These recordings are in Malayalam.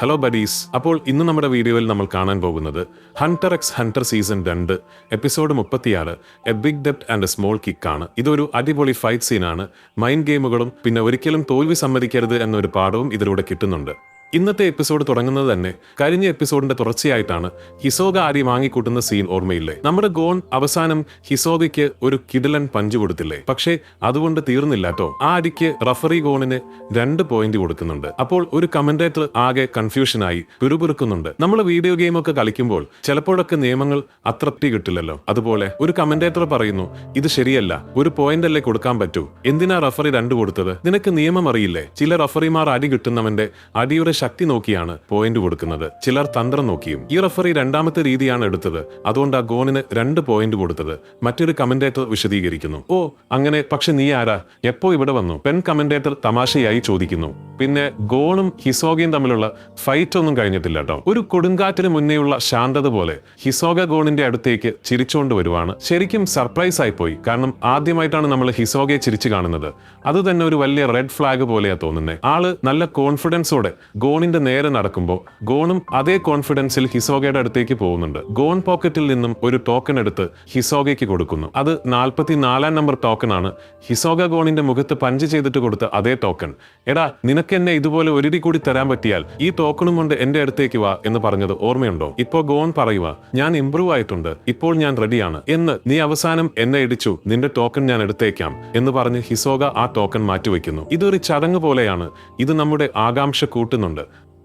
Hello buddies. അപ്പോൾ ഇന്ന് നമ്മുടെ വീഡിയോയിൽ നമ്മൾ കാണാൻ പോകുന്നത് Hunter X Hunter season 2 episode 36 a big ഡെപ്റ്റ് ആൻഡ് എ സ്മോൾ കിക്ക് ആണ്. ഇതൊരു അടിപൊളി ഫൈറ്റ് സീനാണ്. മൈൻഡ് ഗെയിമുകളും പിന്നെ ഒരിക്കലും തോൽവി സമ്മതിക്കരുത് എന്നൊരു പാഠവും ഇതിലൂടെ കിട്ടുന്നുണ്ട്. ഇന്നത്തെ എപ്പിസോഡ് തുടങ്ങുന്നത് തന്നെ കഴിഞ്ഞ എപ്പിസോഡിന്റെ തുടർച്ചയായിട്ടാണ്. ഹിസോഗ അരി വാങ്ങിക്കൂട്ടുന്ന സീൻ ഓർമ്മയില്ലേ? നമ്മുടെ ഗോൺ അവസാനം ഹിസോഗയ്ക്ക് ഒരു കിടിലൻ പഞ്ച് കൊടുത്തില്ലേ? പക്ഷേ അതുകൊണ്ട് തീർന്നില്ല കേട്ടോ. ആ അരിക്ക് റഫറി ഗോണിന് 2 പോയിന്റ് കൊടുക്കുന്നുണ്ട്. അപ്പോൾ ഒരു കമന്റേറ്റർ ആകെ കൺഫ്യൂഷനായി പിറുപിറുക്കുന്നുണ്ട്. നമ്മൾ വീഡിയോ ഗെയിം ഒക്കെ കളിക്കുമ്പോൾ ചിലപ്പോഴൊക്കെ നിയമങ്ങൾ അത്ര കിട്ടില്ലല്ലോ. അതുപോലെ ഒരു കമന്റേറ്റർ പറയുന്നു, ഇത് ശരിയല്ല, ഒരു പോയിന്റ് അല്ലേ കൊടുക്കാൻ പറ്റൂ, എന്തിനാ റഫറി 2 കൊടുത്തത്? നിനക്ക് നിയമം അറിയില്ലേ? ചില റഫറിമാർ അടി കിട്ടുന്നവന്റെ അടിയുടെ ശക്തി നോക്കിയാണ് പോയിന്റ് കൊടുക്കുന്നത്, ചിലർ തന്ത്രം നോക്കിയും. ഈ റഫറി 2ാമത്തെ രീതിയാണ് എടുത്തത്, അതുകൊണ്ട് ആ ഗോണിന് 2 പോയിന്റ് കൊടുത്തത്. മറ്റൊരു കമന്റേറ്റർ വിശദീകരിക്കുന്നു, ഓ അങ്ങനെ, പക്ഷെ നീ ആരാ, എപ്പോ ഇവിടെ വന്നു? പെൺ കമന്റേറ്റർ തമാശയായി ചോദിക്കുന്നു. പിന്നെ ഗോണും ഹിസോഗയും തമ്മിലുള്ള ഫൈറ്റ് ഒന്നും കഴിഞ്ഞിട്ടില്ല കേട്ടോ. ഒരു കൊടുങ്കാറ്റിന് മുന്നേയുള്ള ശാന്തത പോലെ ഹിസോഗ ഗോണിന്റെ അടുത്തേക്ക് ചിരിച്ചുകൊണ്ട് വരുവാണ്. ശരിക്കും സർപ്രൈസ് ആയിപ്പോയി, കാരണം ആദ്യമായിട്ടാണ് നമ്മൾ ഹിസോഗയെ ചിരിച്ചു കാണുന്നത്. അത് തന്നെ ഒരു വലിയ റെഡ് ഫ്ലാഗ് പോലെയാ തോന്നുന്നത്. ആള് നല്ല കോൺഫിഡൻസോടെ ഗോണിന്റെ നേരെ നടക്കുമ്പോൾ ഗോണും അതേ കോൺഫിഡൻസിൽ ഹിസോഗയുടെ അടുത്തേക്ക് പോകുന്നുണ്ട്. ഗോൺ പോക്കറ്റിൽ നിന്നും ഒരു ടോക്കൺ എടുത്ത് ഹിസോഗയ്ക്ക് കൊടുക്കുന്നു. അത് 44ാം നമ്പർ ടോക്കൺ ആണ്. ഹിസോഗ ഗോണിന്റെ മുഖത്ത് പഞ്ച് ചെയ്തിട്ട് കൊടുത്ത അതേ ടോക്കൺ. എടാ, നിനക്ക് എന്നെ ഇതുപോലെ ഒരിടി കൂടി തരാൻ പറ്റിയാൽ ഈ ടോക്കണും കൊണ്ട് എന്റെ അടുത്തേക്ക് വാ എന്ന് പറഞ്ഞത് ഓർമ്മയുണ്ടോ? ഇപ്പോ ഗോൺ പറയുക, ഞാൻ ഇംപ്രൂവ് ആയിട്ടുണ്ട്, ഇപ്പോൾ ഞാൻ റെഡിയാണ് എന്ന്. നീ അവസാനം എന്നെ ഇടിച്ചു, നിന്റെ ടോക്കൺ ഞാൻ എടുത്തേക്കാം എന്ന് പറഞ്ഞ് ഹിസോഗ ആ ടോക്കൺ മാറ്റിവെക്കുന്നു. ഇതൊരു ചടങ്ങ് പോലെയാണ്. ഇത് നമ്മുടെ ആകാംക്ഷ കൂട്ടുന്നുണ്ട്.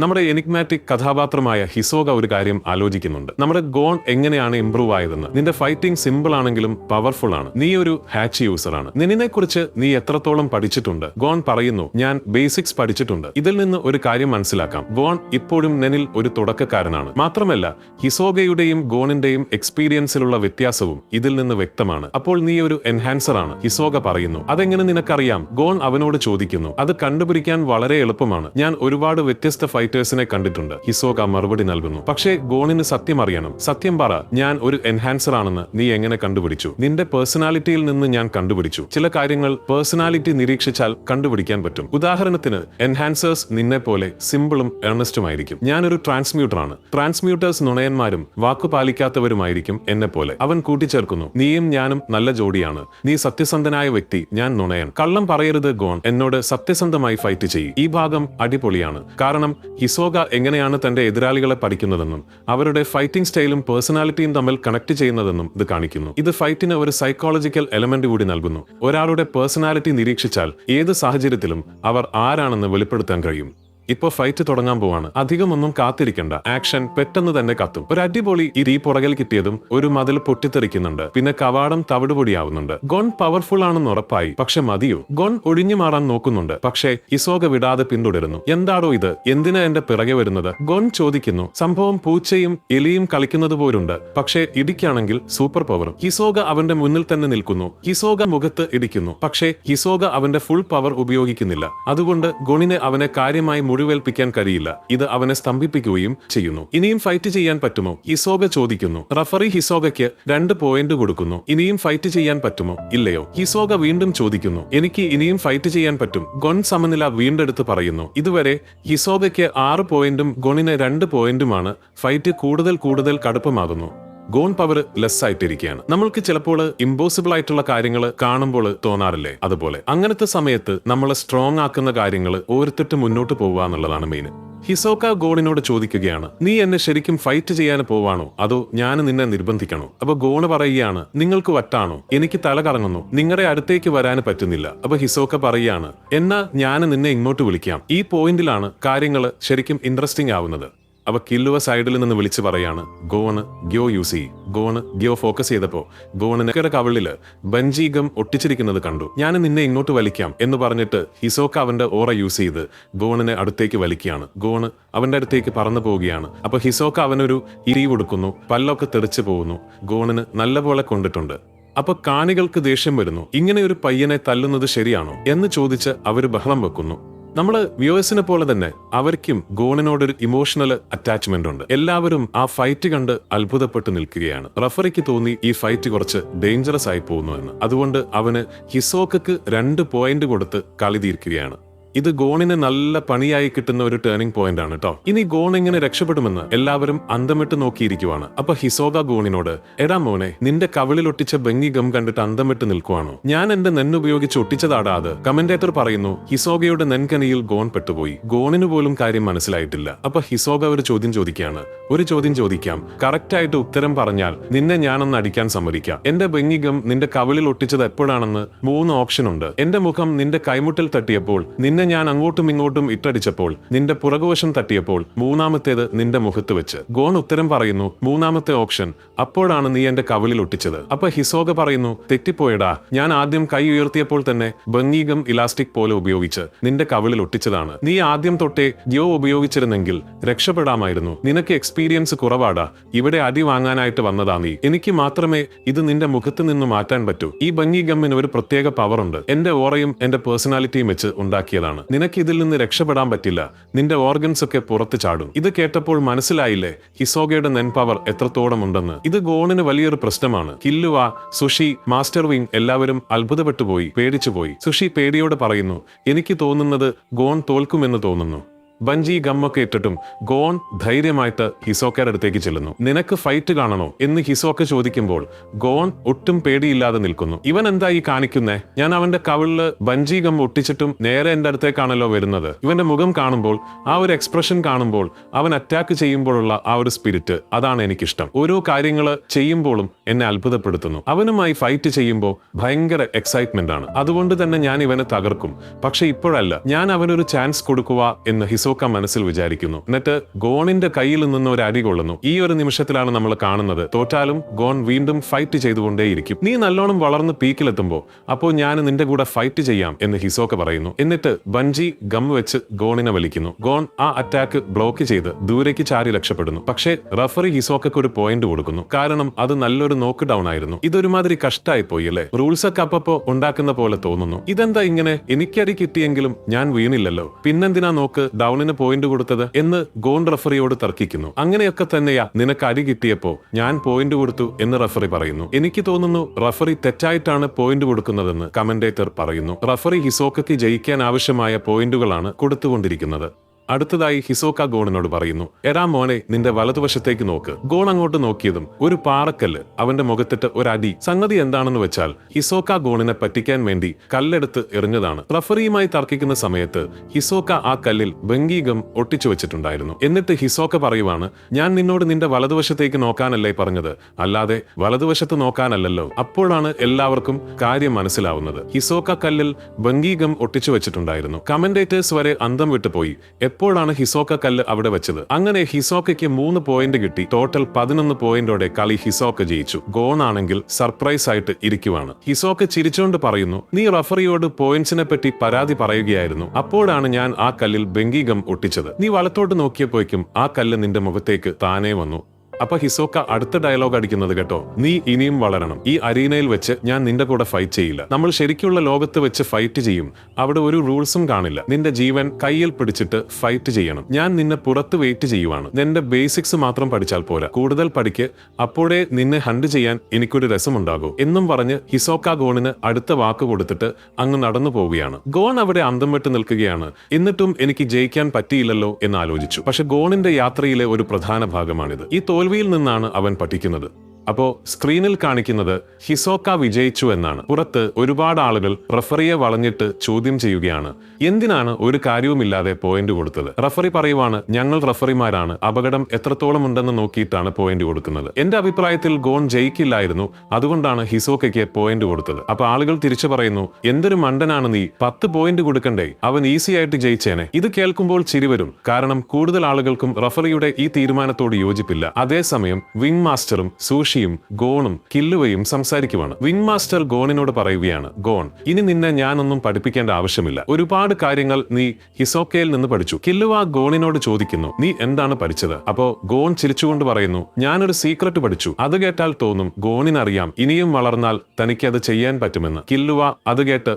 നമ്മുടെ എനിഗ്മാറ്റിക് കഥാപാത്രമായ ഹിസോഗ ഒരു കാര്യം ആലോചിക്കുന്നുണ്ട്. നമ്മുടെ ഗോൺ എങ്ങനെയാണ് ഇംപ്രൂവ് ആയതെന്ന്. നിന്റെ ഫൈറ്റിംഗ് സിമ്പിൾ ആണെങ്കിലും പവർഫുൾ ആണ്. നീ ഒരു ഹാച്ച് യൂസർ ആണ്. നിന്നെ കുറിച്ച് നീ എത്രത്തോളം പഠിച്ചിട്ടുണ്ട്? ഗോൺ പറയുന്നു, ഞാൻ ബേസിക്സ് പഠിച്ചിട്ടുണ്ട്. ഇതിൽ നിന്ന് ഒരു കാര്യം മനസ്സിലാക്കാം, ഗോൺ ഇപ്പോഴും നെനിൽ ഒരു തുടക്കക്കാരനാണ്. മാത്രമല്ല ഹിസോഗയുടെയും ഗോണിന്റെയും എക്സ്പീരിയൻസിലുള്ള വ്യത്യാസവും ഇതിൽ നിന്ന് വ്യക്തമാണ്. അപ്പോൾ നീ ഒരു എൻഹാൻസർ ആണ്, ഹിസോഗ പറയുന്നു. അതെങ്ങനെ നിനക്കറിയാം? ഗോൺ അവനോട് ചോദിക്കുന്നു. അത് കണ്ടുപിടിക്കാൻ വളരെ എളുപ്പമാണ്, ഞാൻ ഒരുപാട് വ്യത്യസ്ത ഫൈറ്റേഴ്സിനെ കണ്ടിട്ടുണ്ട്, ഹിസോഗ മറുപടി നൽകുന്നു. പക്ഷേ ഗോണിന് സത്യം അറിയണം. സത്യം പറ, ഞാൻ ഒരു എൻഹാൻസർ ആണെന്ന് നീ എങ്ങനെ കണ്ടുപിടിച്ചു? നിന്റെ പേഴ്സണാലിറ്റിയിൽ നിന്ന് ഞാൻ കണ്ടുപിടിച്ചു. ചില കാര്യങ്ങൾ പേഴ്സണാലിറ്റി നിരീക്ഷിച്ചാൽ കണ്ടുപിടിക്കാൻ പറ്റും. ഉദാഹരണത്തിന് എൻഹാൻസേഴ്സ് നിന്നെ പോലെ സിമ്പിളും ഏർണസ്റ്റുമായിരിക്കും. ഞാനൊരു ട്രാൻസ്മ്യൂട്ടർ ആണ്. ട്രാൻസ്മ്യൂട്ടേഴ്സ് നുണയന്മാരും വാക്കുപാലിക്കാത്തവരുമായിരിക്കും എന്നെ പോലെ. അവൻ കൂട്ടിച്ചേർക്കുന്നു, നീയും ഞാനും നല്ല ജോഡിയാണ്. നീ സത്യസന്ധനായ വ്യക്തി, ഞാൻ നുണയൻ. കള്ളം പറയരുത് ഗോൺ, എന്നോട് സത്യസന്ധമായി ഫൈറ്റ് ചെയ്യും. ഈ ഭാഗം അടിപൊളിയാണ്, കാരണം ഹിസോഗ എങ്ങനെയാണ് തന്റെ എതിരാളികളെ പഠിക്കുന്നതെന്നും അവരുടെ ഫൈറ്റിംഗ് സ്റ്റൈലും പേഴ്സണാലിറ്റിയും തമ്മിൽ കണക്ട് ചെയ്യുന്നതെന്നും ഇത് കാണിക്കുന്നു. ഇത് ഫൈറ്റിന് ഒരു സൈക്കോളജിക്കൽ എലമെന്റ് കൂടി നൽകുന്നു. ഒരാളുടെ പേഴ്സണാലിറ്റി നിരീക്ഷിച്ചാൽ ഏത് സാഹചര്യത്തിലും അവർ ആരാണെന്ന് വെളിപ്പെടുത്താൻ കഴിയും. ഇപ്പൊ ഫൈറ്റ് തുടങ്ങാൻ പോവാണ്. അധികമൊന്നും കാത്തിരിക്കണ്ട, ആക്ഷൻ പെട്ടെന്ന് തന്നെ കത്തും. ഒരു അടിപൊളി ഈ പുറകിൽ കിട്ടിയതും ഒരു മതിൽ പൊട്ടിത്തെറിക്കുന്നുണ്ട്. പിന്നെ കവാടം തവിടുപൊടിയാവുന്നുണ്ട്. ഗോൺ പവർഫുൾ ആണെന്ന് ഉറപ്പായി, പക്ഷെ മതിയോ? ഗോൺ ഒഴിഞ്ഞു മാറാൻ നോക്കുന്നുണ്ട്, പക്ഷേ ഹിസോഗ വിടാതെ പിന്തുടരുന്നു. എന്താടോ ഇത്, എന്തിനാ എന്റെ പിറകെ വരുന്നത്? ഗോൺ ചോദിക്കുന്നു. സംഭവം പൂച്ചയും എലിയും കളിക്കുന്നത് പോലുണ്ട്, പക്ഷേ ഇടിക്കാണെങ്കിൽ സൂപ്പർ പവറും. ഹിസോഗ അവന്റെ മുന്നിൽ തന്നെ നിൽക്കുന്നു. ഹിസോഗ മുഖത്ത് ഇടിക്കുന്നു, പക്ഷേ ഹിസോഗ അവന്റെ ഫുൾ പവർ ഉപയോഗിക്കുന്നില്ല. അതുകൊണ്ട് ഗോണിനെ അവനെ കാര്യമായി മുഴുവേൽപ്പിക്കാൻ കഴിയില്ല. ഇത് അവനെ സ്തംഭിപ്പിക്കുകയും ചെയ്യുന്നു. ഇനിയും ഫൈറ്റ് ചെയ്യാൻ പറ്റുമോ? ഹിസോഗ ചോദിക്കുന്നു. റഫറി ഹിസോഗയ്ക്ക് 2 പോയിന്റ് കൊടുക്കുന്നു. ഇനിയും ഫൈറ്റ് ചെയ്യാൻ പറ്റുമോ ഇല്ലയോ? ഹിസോഗ വീണ്ടും ചോദിക്കുന്നു. എനിക്ക് ഇനിയും ഫൈറ്റ് ചെയ്യാൻ പറ്റും. ഗോൺ സമനില വീണ്ടെടുത്ത് പറയുന്നു. ഇതുവരെ ഹിസോഗയ്ക്ക് 6 പോയിന്റും ഗോണിന് 2 പോയിന്റുമാണ്. ഫൈറ്റ് കൂടുതൽ കടുപ്പമാകുന്നു. ഗോൺ പവർ ലെസ് ആയിട്ടിരിക്കുകയാണ്. നമ്മൾക്ക് ചിലപ്പോൾ ഇമ്പോസിബിൾ ആയിട്ടുള്ള കാര്യങ്ങൾ കാണുമ്പോൾ തോന്നാറില്ലേ? അതുപോലെ അങ്ങനത്തെ സമയത്ത് നമ്മളെ സ്ട്രോങ് ആക്കുന്ന കാര്യങ്ങൾ ഓർത്തിട്ട് മുന്നോട്ട് പോവുക എന്നുള്ളതാണ് മെയിൻ. ഹിസോക ഗോണിനോട് ചോദിക്കുകയാണ്, നീ എന്നെ ശരിക്കും ഫൈറ്റ് ചെയ്യാൻ പോവാണോ, അതോ ഞാൻ നിന്നെ നിർബന്ധിക്കണോ? അപ്പൊ ഗോണ് പറയുകയാണ്, നിങ്ങൾക്ക് വട്ടാണോ? എനിക്ക് തല കറങ്ങുന്നു, നിങ്ങളുടെ അടുത്തേക്ക് വരാൻ പറ്റുന്നില്ല. അപ്പൊ ഹിസോക പറയുകയാണ്, എന്നാ ഞാൻ നിന്നെ ഇങ്ങോട്ട് വിളിക്കാം. ഈ പോയിന്റിലാണ് കാര്യങ്ങൾ ശരിക്കും ഇൻട്രസ്റ്റിംഗ് ആവുന്നത്. അവ കില്ലുവ സൈഡിൽ നിന്ന് വിളിച്ചു പറയാണ്, ഗോണ് ഗ്യോ യൂസ് ചെയ്യും. ഗോണ് ഗ്യോ ഫോക്കസ് ചെയ്തപ്പോ ഗോണിന് കവളില് ബഞ്ചീഗം ഒട്ടിച്ചിരിക്കുന്നത് കണ്ടു. ഞാൻ നിന്നെ ഇങ്ങോട്ട് വലിക്കാം എന്ന് പറഞ്ഞിട്ട് ഹിസോക്ക അവന്റെ ഓറ യൂസ് ചെയ്ത് ഗോണിനെ അടുത്തേക്ക് വലിക്കുകയാണ്. ഗോണ് അവന്റെ അടുത്തേക്ക് പറന്നു പോവുകയാണ്. അപ്പൊ ഹിസോക്ക അവനൊരു ഇരി കൊടുക്കുന്നു. പല്ലൊക്കെ തെറിച്ചു പോകുന്നു. ഗോണിന് നല്ലപോലെ കൊണ്ടിട്ടുണ്ട്. അപ്പൊ കാണികൾക്ക് ദേഷ്യം വരുന്നു. ഇങ്ങനെ ഒരു പയ്യനെ തല്ലുന്നത് ശരിയാണോ എന്ന് ചോദിച്ച് അവര് ബഹളം വെക്കുന്നു. നമ്മള് വ്യൂവേഴ്സിനെ പോലെ തന്നെ അവർക്കും ഗോണിനോടൊരു ഇമോഷണൽ അറ്റാച്ച്മെന്റ് ഉണ്ട്. എല്ലാവരും ആ ഫൈറ്റ് കണ്ട് അത്ഭുതപ്പെട്ട് നിൽക്കുകയാണ്. റഫറിക്ക് തോന്നി ഈ ഫൈറ്റ് കുറച്ച് ഡേഞ്ചറസ് ആയി പോകുന്നു എന്ന്. അതുകൊണ്ട് അവന് ഹിസോക്കക്ക് 2 പോയിന്റ് കൊടുത്ത് കളി തീർക്കുകയാണ്. ഇത് ഗോണിന് നല്ല പണിയായി കിട്ടുന്ന ഒരു ടേണിംഗ് പോയിന്റ് ആണ് കേട്ടോ. ഇനി ഗോൺ എങ്ങനെ രക്ഷപ്പെടുമെന്ന് എല്ലാവരും അന്തമിട്ട് നോക്കിയിരിക്കുവാണ്. അപ്പൊ ഹിസോക ഗോണിനോട്, എടാ മോനെ, നിന്റെ കവിളിൽ ഒട്ടിച്ച ബെങ്ങി ഗം കണ്ടിട്ട് അന്തമിട്ട് നിൽക്കുവാണോ? ഞാൻ എന്റെ നെന്നുപയോഗിച്ച് ഒട്ടിച്ചതാടാ അത്. കമന്റേറ്റർ പറയുന്നു. ഹിസോകയുടെ നെൻകനിയിൽ ഗോൺ പെട്ടുപോയി. ഗോണിന് പോലും കാര്യം മനസ്സിലായിട്ടില്ല. അപ്പൊ ഹിസോക ഒരു ചോദ്യം ചോദിക്കുകയാണ്. ഒരു ചോദ്യം ചോദിക്കാം, കറക്റ്റ് ആയിട്ട് ഉത്തരം പറഞ്ഞാൽ നിന്നെ ഞാനൊന്ന് അടിക്കാൻ സമ്മതിക്കാം. എന്റെ ബെങ്ങി ഗം നിന്റെ കവിളിൽ ഒട്ടിച്ചത് എപ്പോഴാണെന്ന് 3 ഓപ്ഷൻ ഉണ്ട്. എന്റെ മുഖം നിന്റെ കൈമുട്ടിൽ തട്ടിയപ്പോൾ, നിന്നെ ഞാൻ അങ്ങോട്ടും ഇങ്ങോട്ടും ഇട്ടടിച്ചപ്പോൾ, നിന്റെ പുറകുവശം തട്ടിയപ്പോൾ, മൂന്നാമത്തേത് നിന്റെ മുഖത്ത് വെച്ച്. ഗോൺ ഉത്തരം പറയുന്നു, മൂന്നാമത്തെ ഓപ്ഷൻ, അപ്പോഴാണ് നീ എന്റെ കവിളിൽ ഒട്ടിച്ചത്. അപ്പൊ ഹിസോക പറയുന്നു, തെറ്റിപ്പോയടാ, ഞാൻ ആദ്യം കൈ ഉയർത്തിയപ്പോൾ തന്നെ ബെങ്ങി ഗം ഇലാസ്റ്റിക് പോലെ ഉപയോഗിച്ച് നിന്റെ കവിളിൽ ഒട്ടിച്ചതാണ്. നീ ആദ്യം തൊട്ടേ ഗ്യോ ഉപയോഗിച്ചിരുന്നെങ്കിൽ രക്ഷപ്പെടാമായിരുന്നു. നിനക്ക് എക്സ്പീരിയൻസ് കുറവാടാ, ഇവിടെ അടി വാങ്ങാനായിട്ട് വന്നതാ നീ. എനിക്ക് മാത്രമേ ഇത് നിന്റെ മുഖത്ത് നിന്ന് മാറ്റാൻ പറ്റൂ. ഈ ബെങ്ങി ഗമ്മിന് ഒരു പ്രത്യേക പവർ ഉണ്ട്. എന്റെ ഓറയും എന്റെ പേഴ്സണാലിറ്റിയും വെച്ച് ഉണ്ടാക്കിയതാണ്. നിനക്ക് ഇതിൽ നിന്ന് രക്ഷപ്പെടാൻ പറ്റില്ല. നിന്റെ ഓർഗൻസ് ഒക്കെ പുറത്ത് ചാടും. ഇത് കേട്ടപ്പോൾ മനസ്സിലായില്ലേ ഹിസോഗയുടെ നെൻ പവർ എത്രത്തോളം ഉണ്ടെന്ന്. ഇത് ഗോണിന് വലിയൊരു പ്രശ്നമാണ്. കില്ലുവ, സുഷി, മാസ്റ്റർ വിങ് എല്ലാവരും അത്ഭുതപ്പെട്ടു പോയി, പേടിച്ചുപോയി. സുഷി പേടിയോടെ പറയുന്നു, എനിക്ക് തോന്നുന്നത് ഗോൺ തോൽക്കുമെന്ന് തോന്നുന്നു. ബഞ്ചി ഗമ്മൊക്കെ ഇട്ടിട്ടും ഗോൺ ധൈര്യമായിട്ട് ഹിസോക്കയുടെ അടുത്തേക്ക് ചെല്ലുന്നു. നിനക്ക് ഫൈറ്റ് കാണണോ എന്ന് ഹിസോക്ക ചോദിക്കുമ്പോൾ ഗോൺ ഒട്ടും പേടിയില്ലാതെ നിൽക്കുന്നു. ഇവൻ എന്താ ഈ കാണിക്കുന്നേ? ഞാൻ അവന്റെ കവിളില് ബഞ്ചി ഗം ഒട്ടിച്ചിട്ടും നേരെ എന്റെ അടുത്തേക്കാണല്ലോ വരുന്നത്. ഇവന്റെ മുഖം കാണുമ്പോൾ, ആ ഒരു എക്സ്പ്രഷൻ കാണുമ്പോൾ, അവൻ അറ്റാക്ക് ചെയ്യുമ്പോഴുള്ള ആ ഒരു സ്പിരിറ്റ്, അതാണ് എനിക്കിഷ്ടം. ഓരോ കാര്യങ്ങള് ചെയ്യുമ്പോഴും എന്നെ അത്ഭുതപ്പെടുത്തുന്നു. അവനുമായി ഫൈറ്റ് ചെയ്യുമ്പോൾ ഭയങ്കര എക്സൈറ്റ്മെന്റ് ആണ്. അതുകൊണ്ട് തന്നെ ഞാൻ ഇവനെ തകർക്കും. പക്ഷെ ഇപ്പോഴല്ല, ഞാൻ അവനൊരു ചാൻസ് കൊടുക്കുക എന്ന് ഹിസോക്ക മനസ്സിൽ വിചാരിക്കുന്നു. എന്നിട്ട് ഗോണിന്റെ കയ്യിൽ നിന്ന് ഒരു അടി കൊള്ളുന്നു. ഈ ഒരു നിമിഷത്തിലാണ് നമ്മൾ കാണുന്നത്, തോറ്റാലും ഗോൺ വീണ്ടും ഫൈറ്റ് ചെയ്തുകൊണ്ടേയിരിക്കും. നീ നല്ലോണം വളർന്ന് പീക്കിലെത്തുമ്പോൾ അപ്പോൾ ഞാൻ നിന്റെ കൂടെ ഫൈറ്റ് ചെയ്യാം എന്ന് ഹിസോക്ക പറയുന്നു. എന്നിട്ട് ബഞ്ചി ഗം വെച്ച് ഗോണിനെ വലിക്കുന്നു. ഗോൺ ആ അറ്റാക്ക് ബ്ലോക്ക് ചെയ്ത് ദൂരേക്ക് ചാരി രക്ഷപ്പെടുന്നു. പക്ഷേ റഫറി ഹിസോക്കക്ക് ഒരു പോയിന്റ് കൊടുക്കുന്നു. കാരണം അത് നല്ലൊരു നോക്ക് ഡൗൺ ആയിരുന്നു. ഇതൊരുമാതിരി കഷ്ടായി പോയി അല്ലേ? റൂൾസ് ഒക്കെ അപ്പപ്പോ ഉണ്ടാക്കുന്ന പോലെ തോന്നുന്നു. ഇതെന്താ ഇങ്ങനെ? എനിക്കടി കിട്ടിയെങ്കിലും ഞാൻ വീണില്ലല്ലോ, പിന്നെന്തിനാ നോക്ക് ഡൗൺ പോയിന്റ് കൊടുത്തത് എന്ന് ഗോൺ റഫറിയോട് തർക്കിക്കുന്നു. അങ്ങനെയൊക്കെ തന്നെയാ നിനക്ക് അടി കിട്ടിയപ്പോ ഞാൻ പോയിന്റ് കൊടുത്തു എന്ന് റഫറി പറയുന്നു. എനിക്ക് തോന്നുന്നു റഫറി തെറ്റായിട്ടാണ് പോയിന്റ് കൊടുക്കുന്നതെന്ന് കമന്റേറ്റർ പറയുന്നു. റഫറി ഹിസോക്കയ്ക്ക് ജയിക്കാൻ ആവശ്യമായ പോയിന്റുകളാണ് കൊടുത്തുകൊണ്ടിരിക്കുന്നത്. അടുത്തതായി ഹിസോക്ക ഗോണിനോട് പറയുന്നു, എടാ മോനെ, നിന്റെ വലതുവശത്തേക്ക് നോക്ക്. ഗോൺ അങ്ങോട്ട് നോക്കിയതും ഒരു പാറക്കല്ല് അവന്റെ മുഖത്തിട്ട് ഒരടി. സംഗതി എന്താണെന്ന് വെച്ചാൽ ഹിസോക്ക ഗോണിനെ പറ്റിക്കാൻ വേണ്ടി കല്ലെടുത്ത് എറിഞ്ഞതാണ്. റഫറിയുമായി തർക്കിക്കുന്ന സമയത്ത് ഹിസോക്ക ആ കല്ലിൽ ബെങ്ങി ഗം ഒട്ടിച്ചു വെച്ചിട്ടുണ്ടായിരുന്നു. എന്നിട്ട് ഹിസോക്ക പറയുവാണ്, ഞാൻ നിന്നോട് നിന്റെ വലതുവശത്തേക്ക് നോക്കാനല്ലേ പറഞ്ഞത്, അല്ലാതെ വലതുവശത്ത് നോക്കാനല്ലല്ലോ. അപ്പോഴാണ് എല്ലാവർക്കും കാര്യം മനസ്സിലാവുന്നത്. ഹിസോക്ക കല്ലിൽ ബെങ്ങി ഗം ഒട്ടിച്ചു വെച്ചിട്ടുണ്ടായിരുന്നു. കമന്റേറ്റേഴ്സ് വരെ അന്തം വിട്ടുപോയി. എപ്പോഴാണ് ഹിസോക്ക കല്ല് അവിടെ വെച്ചത്? അങ്ങനെ ഹിസോക്കയ്ക്ക് 3 പോയിന്റ് കിട്ടി. ടോട്ടൽ 11 പോയിന്റോടെ കളി ഹിസോക്ക ജയിച്ചു. ഗോൺ ആണെങ്കിൽ സർപ്രൈസ് ആയിട്ട് ഇരിക്കുവാണ്. ഹിസോക്ക ചിരിച്ചോണ്ട് പറയുന്നു, നീ റഫറിയോട് പോയിന്റ്സിനെ പറ്റി പരാതി പറയുകയായിരുന്നു. അപ്പോഴാണ് ഞാൻ ആ കല്ലിൽ ബെങ്ങി ഗം ഒട്ടിച്ചത്. നീ വലത്തോട്ട് നോക്കിയപ്പോഴേക്കും ആ കല്ല് നിന്റെ മുഖത്തേക്ക് താനേ വന്നു. അപ്പൊ ഹിസോക്ക അടുത്ത ഡയലോഗ് അടിക്കുന്നത് കേട്ടോ, നീ ഇനിയും വളരണം. ഈ അരീനയിൽ വെച്ച് ഞാൻ നിന്റെ കൂടെ ഫൈറ്റ് ചെയ്യില്ല. നമ്മൾ ശരിക്കുള്ള ലോകത്ത് വെച്ച് ഫൈറ്റ് ചെയ്യും. അവിടെ ഒരു റൂൾസും കാണില്ല. നിന്റെ ജീവൻ കയ്യിൽ പിടിച്ചിട്ട് ഫൈറ്റ് ചെയ്യണം. ഞാൻ നിന്നെ പുറത്ത് വെയിറ്റ് ചെയ്യുവാണ്. നിന്റെ ബേസിക്സ് മാത്രം പഠിച്ചാൽ പോരാ, കൂടുതൽ പഠിക്ക്. അപ്പോഴേ നിന്നെ ഹണ്ട് ചെയ്യാൻ എനിക്കൊരു രസമുണ്ടാകൂ എന്നും പറഞ്ഞ് ഹിസോക്ക ഗോണിന് അടുത്ത വാക്ക് കൊടുത്തിട്ട് അങ്ങ് നടന്നു പോവുകയാണ്. ഗോൺ അവിടെ അന്തം വിട്ട് നിൽക്കുകയാണ്. എന്നിട്ടും എനിക്ക് ജയിക്കാൻ പറ്റിയില്ലല്ലോ എന്ന് ആലോചിച്ചു. പക്ഷെ ഗോണിന്റെ യാത്രയിലെ ഒരു പ്രധാന ഭാഗമാണിത്. ഈ തോൽവിയിൽ നിന്നാണ് അവൻ പഠിക്കുന്നത്. അപ്പോ സ്ക്രീനിൽ കാണിക്കുന്നത് ഹിസോക്ക വിജയിച്ചു എന്നാണ്. പുറത്ത് ഒരുപാട് ആളുകൾ റഫറിയെ വളഞ്ഞിട്ട് ചോദ്യം ചെയ്യുകയാണ്, എന്തിനാണ് ഒരു കാര്യവുമില്ലാതെ പോയിന്റ് കൊടുത്തത്? റഫറി പറയുവാണ്, ഞങ്ങൾ റഫറിമാരാണ്, അപകടം എത്രത്തോളം ഉണ്ടെന്ന് നോക്കിയിട്ടാണ് പോയിന്റ് കൊടുക്കുന്നത്. എന്റെ അഭിപ്രായത്തിൽ ഗോൺ ജയിക്കില്ലായിരുന്നു, അതുകൊണ്ടാണ് ഹിസോക്കയ്ക്ക് പോയിന്റ് കൊടുത്തത്. അപ്പൊ ആളുകൾ തിരിച്ചു പറയുന്നു, എന്തൊരു മണ്ടനാണ് നീ, 10 പോയിന്റ് കൊടുക്കണ്ടേ, അവൻ ഈസി ആയിട്ട് ജയിച്ചേനെ. ഇത് കേൾക്കുമ്പോൾ ചിരി വരും. കാരണം കൂടുതൽ ആളുകൾക്കും റഫറിയുടെ ഈ തീരുമാനത്തോട് യോജിപ്പില്ല. അതേസമയം വിങ് മാസ്റ്ററും സൂഷിയും ഗോണും കില്ലുവയും സംസാരിക്കുവാണ്. വിങ് മാസ്റ്റർ ഗോണിനോട് പറയുകയാണ്, ഗോൺ, ഇനി നിന്നെ ഞാനൊന്നും പഠിപ്പിക്കേണ്ട ആവശ്യമില്ല. ഒരുപാട് കാര്യങ്ങൾ നീ ഹിസോക്കയിൽ നിന്ന് പഠിച്ചു. കില്ലുവ ഗോണിനോട് ചോദിക്കുന്നു, നീ എന്താണ് പഠിച്ചത്? അപ്പോ ഗോൺ ചിരിച്ചുകൊണ്ട് പറയുന്നു, ഞാനൊരു സീക്രട്ട് പഠിച്ചു. അത് കേട്ടാൽ തോന്നും ഗോണിനറിയാം ഇനിയും വളർന്നാൽ തനിക്ക് അത് ചെയ്യാൻ പറ്റുമെന്ന്. കില്ലുവ അത് കേട്ട്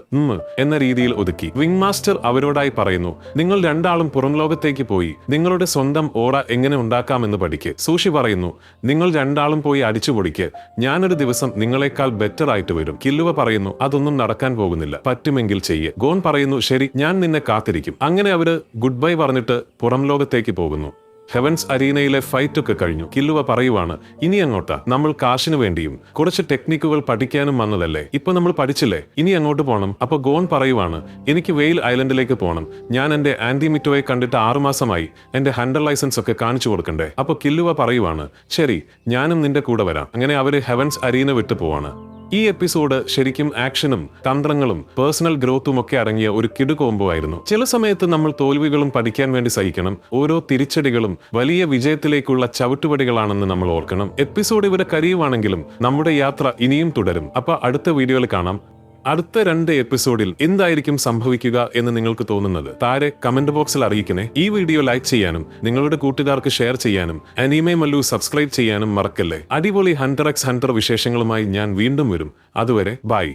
എന്ന രീതിയിൽ ഒതുക്കി. വിങ് മാസ്റ്റർ അവരോടായി പറയുന്നു, നിങ്ങൾ രണ്ടാളും പുറം ലോകത്തേക്ക് പോയി നിങ്ങളുടെ സ്വന്തം ഓറ എങ്ങനെ ഉണ്ടാക്കാമെന്ന് പഠിക്ക്. സൂഷി പറയുന്നു, നിങ്ങൾ രണ്ടാളും പോയി അടിച്ചുപൊടിക്ക്. ഞാനൊരു ദിവസം നിങ്ങളെക്കാൾ ബെറ്റർ ആയിട്ട് വരും. കില്ലുവ പറയുന്നു അതൊന്നും നടക്കാൻ പോകുന്നില്ല, പറ്റുമെങ്കിൽ ചെയ്യ്. ഗോൺ പറയുന്നു ശരി, ഞാൻ നിന്നെ കാത്തിരിക്കും. അങ്ങനെ അവര് ഗുഡ് ബൈ പറഞ്ഞിട്ട് പുറം ലോകത്തേക്ക് പോകുന്നു. ഹെവൻസ് അരീനയിലെ ഫൈറ്റ് ഒക്കെ കഴിഞ്ഞു. കില്ലുവ പറയുവാണ് ഇനി അങ്ങോട്ടാ, നമ്മൾ കാശിനു വേണ്ടിയും കുറച്ച് ടെക്നിക്കുകൾ പഠിക്കാനും വന്നതല്ലേ, ഇപ്പൊ നമ്മൾ പഠിച്ചില്ലേ, ഇനി അങ്ങോട്ട് പോകണം. അപ്പൊ ഗോൺ പറയുവാണ് എനിക്ക് വെയിൽ ഐലൻഡിലേക്ക് പോകണം, ഞാൻ എന്റെ ആന്റി മിറ്റോയെ കണ്ടിട്ട് 6 മാസമായി, എന്റെ ഹണ്ടർ ലൈസൻസ് ഒക്കെ കാണിച്ചു കൊടുക്കണ്ടേ. അപ്പൊ കില്ലുവ പറയുവാണ് ശരി, ഞാനും നിന്റെ കൂടെ വരാം. അങ്ങനെ അവര് ഹെവൻസ് അരീന വിട്ടു പോവാണ്. ഈ എപ്പിസോഡ് ശരിക്കും ആക്ഷനും തന്ത്രങ്ങളും പേഴ്സണൽ ഗ്രോത്തും ഒക്കെ അടങ്ങിയ ഒരു കിടു കോംബോ ആയിരുന്നു. ചില സമയത്ത് നമ്മൾ തോൽവികളും പഠിക്കാൻ വേണ്ടി സഹിക്കണം. ഓരോ തിരിച്ചടികളും വലിയ വിജയത്തിലേക്കുള്ള ചവിട്ടുപടികളാണെന്ന് നമ്മൾ ഓർക്കണം. എപ്പിസോഡ് ഇവിടെ കരിയുവാണെങ്കിലും നമ്മുടെ യാത്ര ഇനിയും തുടരും. അപ്പൊ അടുത്ത വീഡിയോയിൽ കാണാം. അടുത്ത 2 എപ്പിസോഡിൽ എന്തായിരിക്കും സംഭവിക്കുക എന്ന് നിങ്ങൾക്ക് തോന്നുന്നത് താഴെ കമന്റ് ബോക്സിൽ അറിയിക്കണേ. ഈ വീഡിയോ ലൈക്ക് ചെയ്യാനും നിങ്ങളുടെ കൂട്ടുകാർക്ക് ഷെയർ ചെയ്യാനും അനിമേ മല്ലു സബ്സ്ക്രൈബ് ചെയ്യാനും മറക്കല്ലേ. അടിപൊളി ഹണ്ടർ എക്സ് ഹണ്ടർ വിശേഷങ്ങളുമായി ഞാൻ വീണ്ടും വരും. അതുവരെ ബൈ.